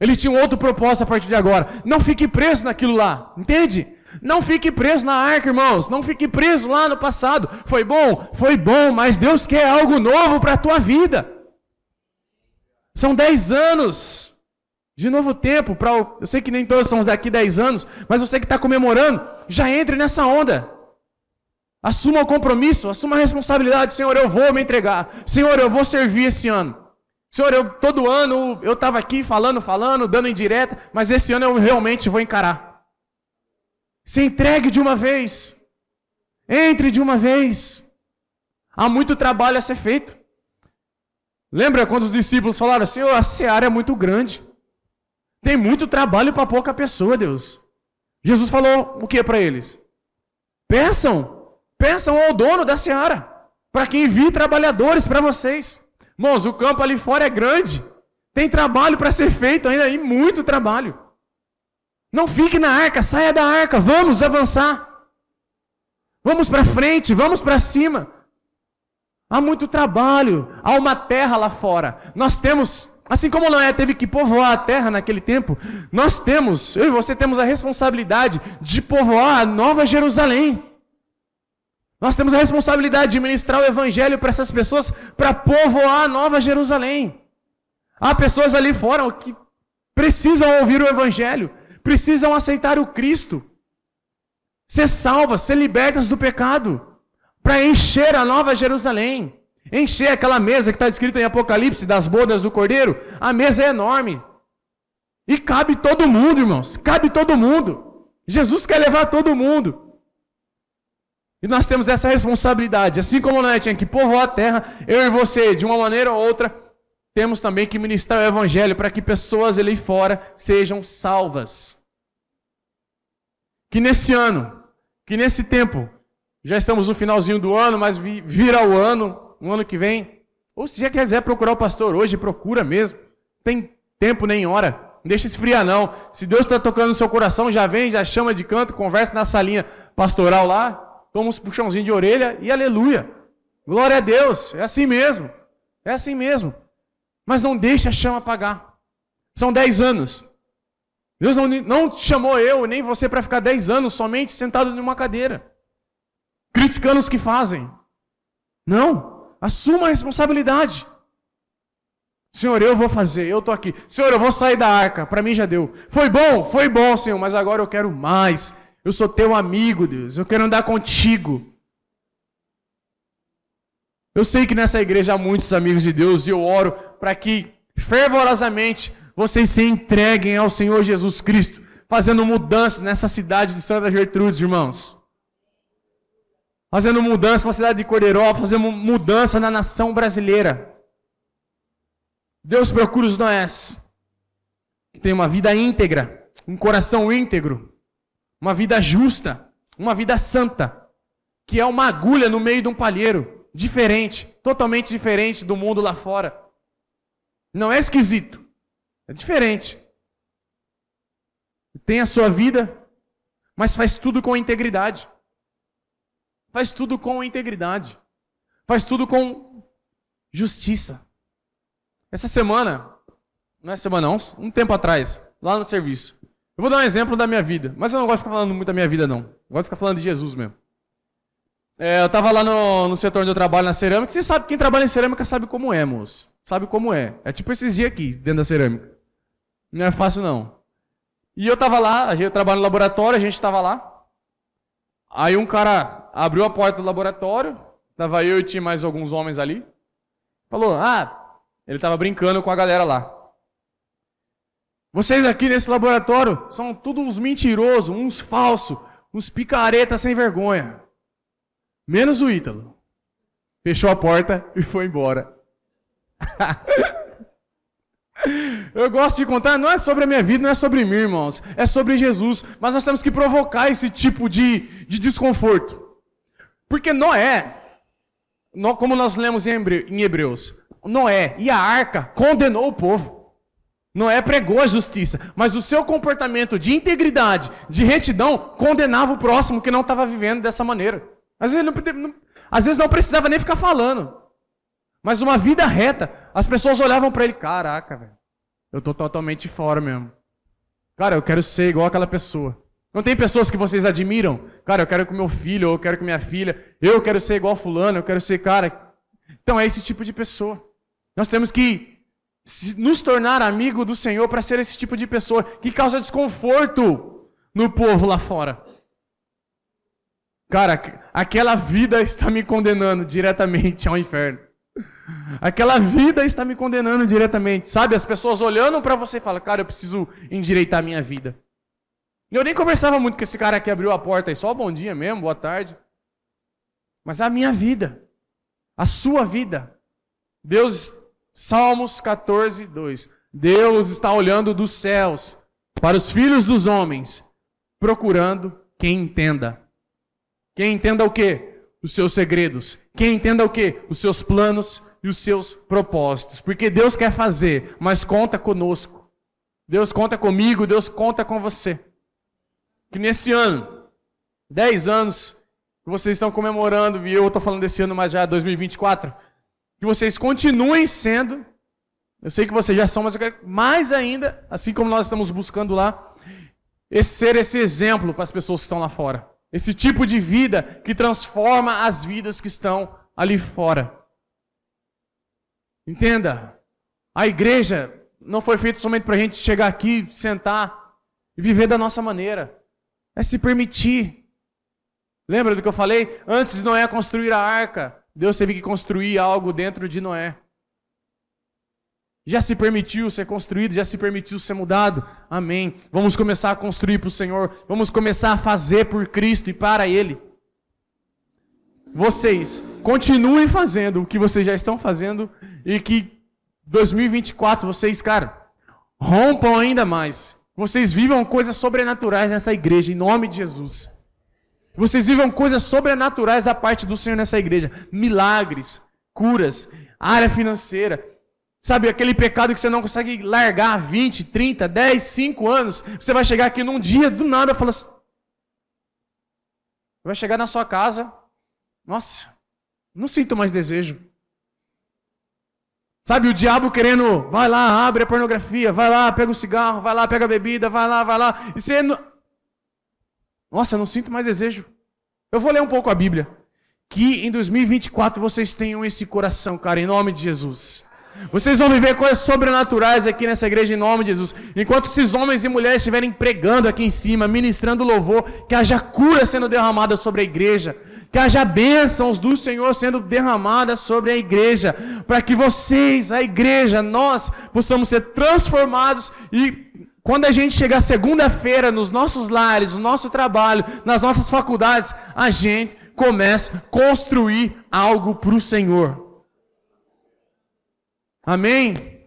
Ele tinha um outro propósito a partir de agora. Não fique preso naquilo lá. Entende? Não fique preso na arca, irmãos. Não fique preso lá no passado. Foi bom? Foi bom, mas Deus quer algo novo para a tua vida. São 10 anos de novo tempo. Eu sei que nem todos somos daqui 10 anos, mas você que está comemorando, já entre nessa onda. Assuma o compromisso, assuma a responsabilidade. Senhor, eu vou me entregar. Senhor, eu vou servir esse ano. Senhor, todo ano eu estava aqui falando, dando indireta, mas esse ano eu realmente vou encarar. Se entregue de uma vez. Entre de uma vez. Há muito trabalho a ser feito. Lembra quando os discípulos falaram, Senhor, a seara é muito grande. Tem muito trabalho para pouca pessoa, Deus. Jesus falou o que para eles? Peçam Peçam ao dono da seara, para que envie trabalhadores para vocês. Irmãos, o campo ali fora é grande. Tem trabalho para ser feito ainda, e muito trabalho. Não fique na arca, saia da arca, vamos avançar. Vamos para frente, vamos para cima. Há muito trabalho, há uma terra lá fora. Nós temos, assim como Noé teve que povoar a terra naquele tempo, nós temos, eu e você temos a responsabilidade de povoar a Nova Jerusalém. Nós temos a responsabilidade de ministrar o evangelho para essas pessoas, para povoar a Nova Jerusalém. Há pessoas ali fora que precisam ouvir o evangelho, precisam aceitar o Cristo, ser salvas, ser libertas do pecado, para encher a Nova Jerusalém, encher aquela mesa que está escrita em Apocalipse, das bodas do Cordeiro. A mesa é enorme, e cabe todo mundo, irmãos, cabe todo mundo. Jesus quer levar todo mundo. E nós temos essa responsabilidade, assim como Noé tinha que povoar a terra, eu e você, de uma maneira ou outra, temos também que ministrar o evangelho para que pessoas ali fora sejam salvas. Que nesse ano, que nesse tempo, já estamos no finalzinho do ano, mas vira o ano que vem, ou se já quiser procurar o pastor hoje, procura mesmo, tem tempo nem hora, não deixa esfriar não. Se Deus está tocando no seu coração, já vem, já chama de canto, conversa na salinha pastoral lá, toma uns puxãozinhos de orelha e aleluia. Glória a Deus, é assim mesmo. É assim mesmo. Mas não deixe a chama apagar. São 10 anos. Deus não chamou eu nem você para ficar 10 anos somente sentado em uma cadeira, criticando os que fazem. Não, assuma a responsabilidade. Senhor, eu vou fazer, eu estou aqui. Senhor, eu vou sair da arca, para mim já deu. Foi bom, Senhor, mas agora eu quero mais. Eu sou teu amigo, Deus. Eu quero andar contigo. Eu sei que nessa igreja há muitos amigos de Deus e eu oro para que fervorosamente vocês se entreguem ao Senhor Jesus Cristo, fazendo mudança nessa cidade de Santa Gertrudes, irmãos. Fazendo mudança na cidade de Cordeiro, fazendo mudança na nação brasileira. Deus procura os Noés, que tem uma vida íntegra, um coração íntegro, uma vida justa, uma vida santa, que é uma agulha no meio de um palheiro, diferente, totalmente diferente do mundo lá fora. Não é esquisito, é diferente. Tem a sua vida, mas faz tudo com integridade. Faz tudo com integridade. Faz tudo com justiça. Essa semana, não é semana não, um tempo atrás, lá no serviço, eu vou dar um exemplo da minha vida, mas eu não gosto de ficar falando muito da minha vida, não. Eu gosto de ficar falando de Jesus mesmo. Eu estava lá no setor onde eu trabalho, na cerâmica. Você sabe, quem trabalha em cerâmica sabe como é, moço. Sabe como é. É tipo esses dias aqui, dentro da cerâmica. Não é fácil, não. E eu estava lá, eu trabalho no laboratório, a gente estava lá. Aí um cara abriu a porta do laboratório, estava eu e tinha mais alguns homens ali. Falou, ele estava brincando com a galera lá. Vocês aqui nesse laboratório são todos uns mentirosos, uns falsos, uns picaretas sem vergonha. Menos o Ítalo. Fechou a porta e foi embora. Eu gosto de contar, não é sobre a minha vida, não é sobre mim, irmãos. É sobre Jesus. Mas nós temos que provocar esse tipo de desconforto. Porque Noé, como nós lemos em Hebreus, Noé e a arca condenou o povo. Noé pregou a justiça, mas o seu comportamento de integridade, de retidão, condenava o próximo que não estava vivendo dessa maneira. Às vezes não precisava nem ficar falando. Mas uma vida reta, as pessoas olhavam para ele, caraca, velho, eu estou totalmente fora mesmo. Cara, eu quero ser igual aquela pessoa. Não tem pessoas que vocês admiram? Cara, eu quero com meu filho, ou eu quero com minha filha, eu quero ser igual fulano, eu quero ser cara. Então é esse tipo de pessoa. Nós temos que nos tornar amigo do Senhor para ser esse tipo de pessoa que causa desconforto no povo lá fora. Cara, aquela vida está me condenando diretamente ao inferno. Aquela vida está me condenando diretamente. Sabe, as pessoas olhando para você e falam, cara, eu preciso endireitar a minha vida. Eu nem conversava muito com esse cara que abriu a porta aí, só bom dia mesmo, boa tarde. Mas a minha vida, a sua vida. Deus, Salmos 14, 2. Deus está olhando dos céus para os filhos dos homens, procurando quem entenda. Quem entenda o quê? os seus segredos. Quem entenda o quê? Os seus planos e os seus propósitos. Porque Deus quer fazer, mas conta conosco. Deus conta comigo, Deus conta com você. Que nesse ano, 10 anos que vocês estão comemorando, e eu estou falando desse ano, mas já é 2024, que vocês continuem sendo, eu sei que vocês já são, mas eu quero mais ainda, assim como nós estamos buscando lá, ser esse exemplo para as pessoas que estão lá fora. Esse tipo de vida que transforma as vidas que estão ali fora. Entenda, a igreja não foi feita somente para a gente chegar aqui, sentar e viver da nossa maneira. É se permitir. Lembra do que eu falei? Antes de Noé construir a arca, Deus teve que construir algo dentro de Noé. Já se permitiu ser construído, já se permitiu ser mudado. Amém. Vamos começar a construir para o Senhor. Vamos começar a fazer por Cristo e para Ele. Vocês continuem fazendo o que vocês já estão fazendo e que 2024 vocês, cara, rompam ainda mais. Vocês vivam coisas sobrenaturais nessa igreja, em nome de Jesus. Vocês vivam coisas sobrenaturais da parte do Senhor nessa igreja. Milagres, curas, área financeira. Sabe, aquele pecado que você não consegue largar há 20, 30, 10, 5 anos. Você vai chegar aqui num dia, do nada, fala assim. Vai chegar na sua casa. Nossa, não sinto mais desejo. Sabe, o diabo querendo, vai lá, abre a pornografia, vai lá, pega o cigarro, vai lá, pega a bebida, vai lá. E você não... Nossa, eu não sinto mais desejo. Eu vou ler um pouco a Bíblia. Que em 2024 vocês tenham esse coração, cara, em nome de Jesus. Vocês vão viver coisas sobrenaturais aqui nessa igreja em nome de Jesus. Enquanto esses homens e mulheres estiverem pregando aqui em cima, ministrando louvor, que haja cura sendo derramada sobre a igreja. Que haja bênçãos do Senhor sendo derramadas sobre a igreja. Para que vocês, a igreja, nós, possamos ser transformados e... Quando a gente chegar segunda-feira nos nossos lares, no nosso trabalho, nas nossas faculdades, a gente começa a construir algo para o Senhor. Amém?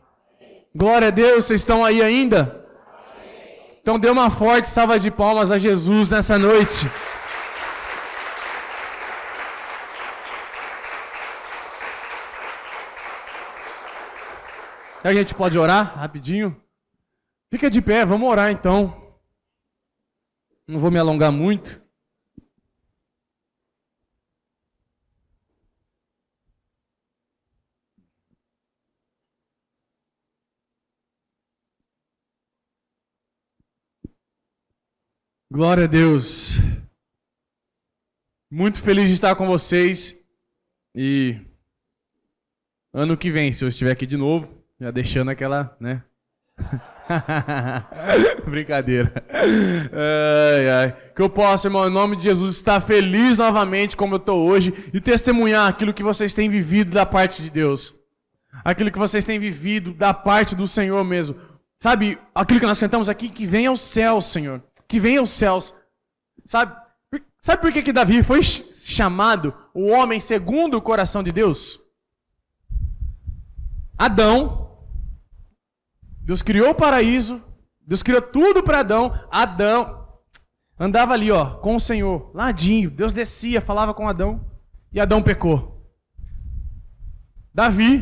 Glória a Deus, vocês estão aí ainda? Então dê uma forte salva de palmas a Jesus nessa noite. A gente pode orar rapidinho? Fica de pé, vamos orar então. Não vou me alongar muito. Glória a Deus. Muito feliz de estar com vocês. E ano que vem, se eu estiver aqui de novo, já deixando aquela, né? Brincadeira. Que eu possa, irmão, em nome de Jesus, estar feliz novamente como eu estou hoje e testemunhar aquilo que vocês têm vivido da parte de Deus. Aquilo que vocês têm vivido da parte do Senhor mesmo. Sabe, aquilo que nós cantamos aqui, que venha aos céus, Senhor. Que venha aos céus. Sabe por que Davi foi chamado o homem segundo o coração de Deus? Adão, Deus criou o paraíso, Deus criou tudo para Adão. Adão andava ali, ó, com o Senhor, ladinho. Deus descia, falava com Adão e Adão pecou. Davi,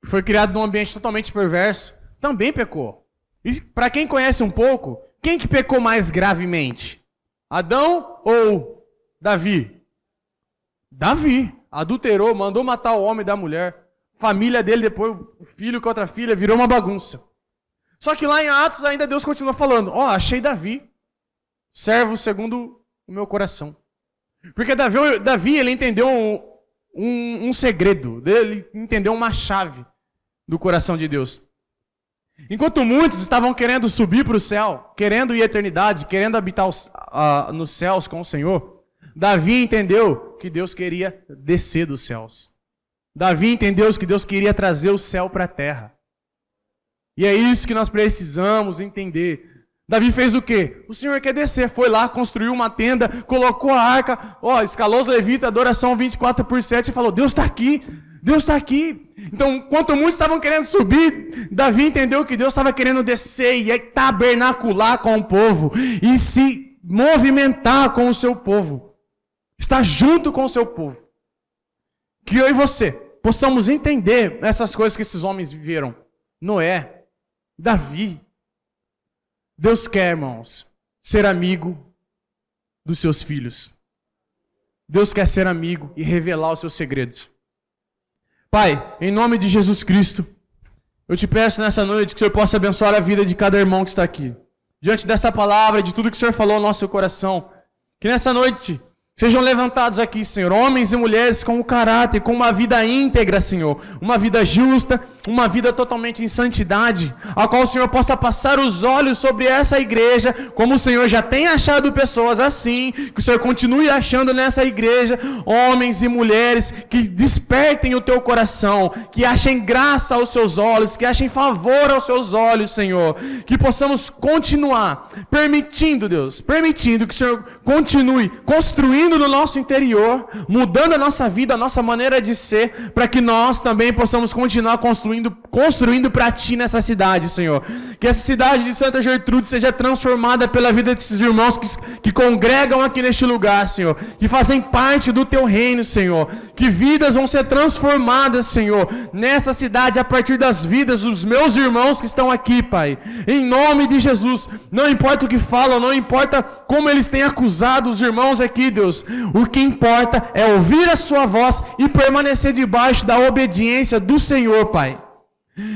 que foi criado num ambiente totalmente perverso, também pecou. E para quem conhece um pouco, quem que pecou mais gravemente? Adão ou Davi? Davi. Adulterou, mandou matar o homem da mulher. Família dele, depois o filho com outra filha, virou uma bagunça. Só que lá em Atos ainda Deus continua falando, achei Davi, servo segundo o meu coração. Porque Davi ele entendeu um segredo, ele entendeu uma chave do coração de Deus. Enquanto muitos estavam querendo subir para o céu, querendo ir à eternidade, querendo habitar nos céus com o Senhor, Davi entendeu que Deus queria descer dos céus. Davi entendeu que Deus queria trazer o céu para a terra. E é isso que nós precisamos entender. Davi fez o quê? O Senhor quer descer. Foi lá, construiu uma tenda, colocou a arca, escalou os levitas, adoração 24/7 e falou, Deus está aqui, Deus está aqui. Então, enquanto muitos estavam querendo subir, Davi entendeu que Deus estava querendo descer e tabernacular com o povo e se movimentar com o seu povo. está junto com o seu povo. Que eu e você possamos entender essas coisas que esses homens viveram. Noé, Davi. Deus quer, irmãos, ser amigo dos seus filhos. Deus quer ser amigo e revelar os seus segredos. Pai, em nome de Jesus Cristo, eu te peço nessa noite que o Senhor possa abençoar a vida de cada irmão que está aqui. Diante dessa palavra, de tudo que o Senhor falou ao nosso coração, que nessa noite sejam levantados aqui, Senhor, homens e mulheres com o caráter, com uma vida íntegra, Senhor, uma vida justa, uma vida totalmente em santidade, a qual o Senhor possa passar os olhos sobre essa igreja, como o Senhor já tem achado pessoas assim, que o Senhor continue achando nessa igreja, homens e mulheres que despertem o teu coração, que achem graça aos seus olhos, que achem favor aos seus olhos, Senhor, que possamos continuar permitindo, Deus, permitindo que o Senhor continue construindo no nosso interior, mudando a nossa vida, a nossa maneira de ser, para que nós também possamos continuar construindo para Ti nessa cidade, Senhor. Que essa cidade de Santa Gertrude seja transformada pela vida desses irmãos que congregam aqui neste lugar, Senhor, que fazem parte do Teu reino, Senhor. Que vidas vão ser transformadas, Senhor, nessa cidade a partir das vidas dos meus irmãos que estão aqui, Pai. Em nome de Jesus, não importa o que falam, não importa como eles têm acusado os irmãos aqui, Deus. O que importa é ouvir a sua voz e permanecer debaixo da obediência do Senhor, Pai.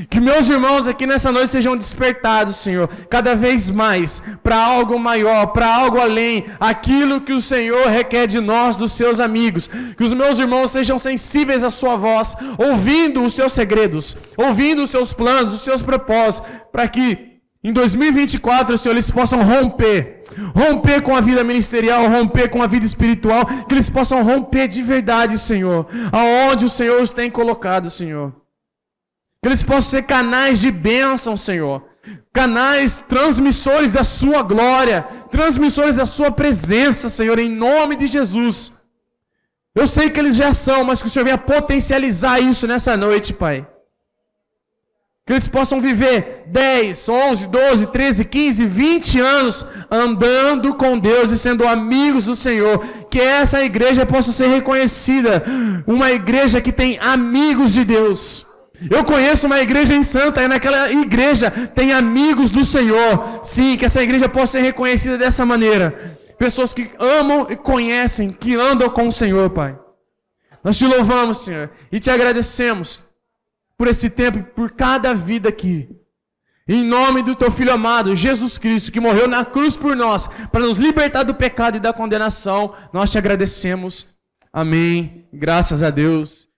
Que meus irmãos aqui nessa noite sejam despertados, Senhor, cada vez mais para algo maior, para algo além, aquilo que o Senhor requer de nós, dos seus amigos. Que os meus irmãos sejam sensíveis à sua voz, ouvindo os seus segredos, ouvindo os seus planos, os seus propósitos, para que em 2024, Senhor, eles possam romper com a vida ministerial, romper com a vida espiritual, que eles possam romper de verdade, Senhor, aonde o Senhor os tem colocado, Senhor. Que eles possam ser canais de bênção, Senhor, canais transmissores da sua glória, transmissores da sua presença, Senhor, em nome de Jesus. Eu sei que eles já são, mas que o Senhor venha potencializar isso nessa noite, Pai. Que eles possam viver 10, 11, 12, 13, 15, 20 anos andando com Deus e sendo amigos do Senhor. Que essa igreja possa ser reconhecida, uma igreja que tem amigos de Deus. Eu conheço uma igreja em Santa, e naquela igreja tem amigos do Senhor. Sim, que essa igreja possa ser reconhecida dessa maneira. Pessoas que amam e conhecem, que andam com o Senhor, Pai. Nós te louvamos, Senhor, e te agradecemos por esse tempo e por cada vida aqui. Em nome do teu Filho amado, Jesus Cristo, que morreu na cruz por nós, para nos libertar do pecado e da condenação, nós te agradecemos. Amém. Graças a Deus.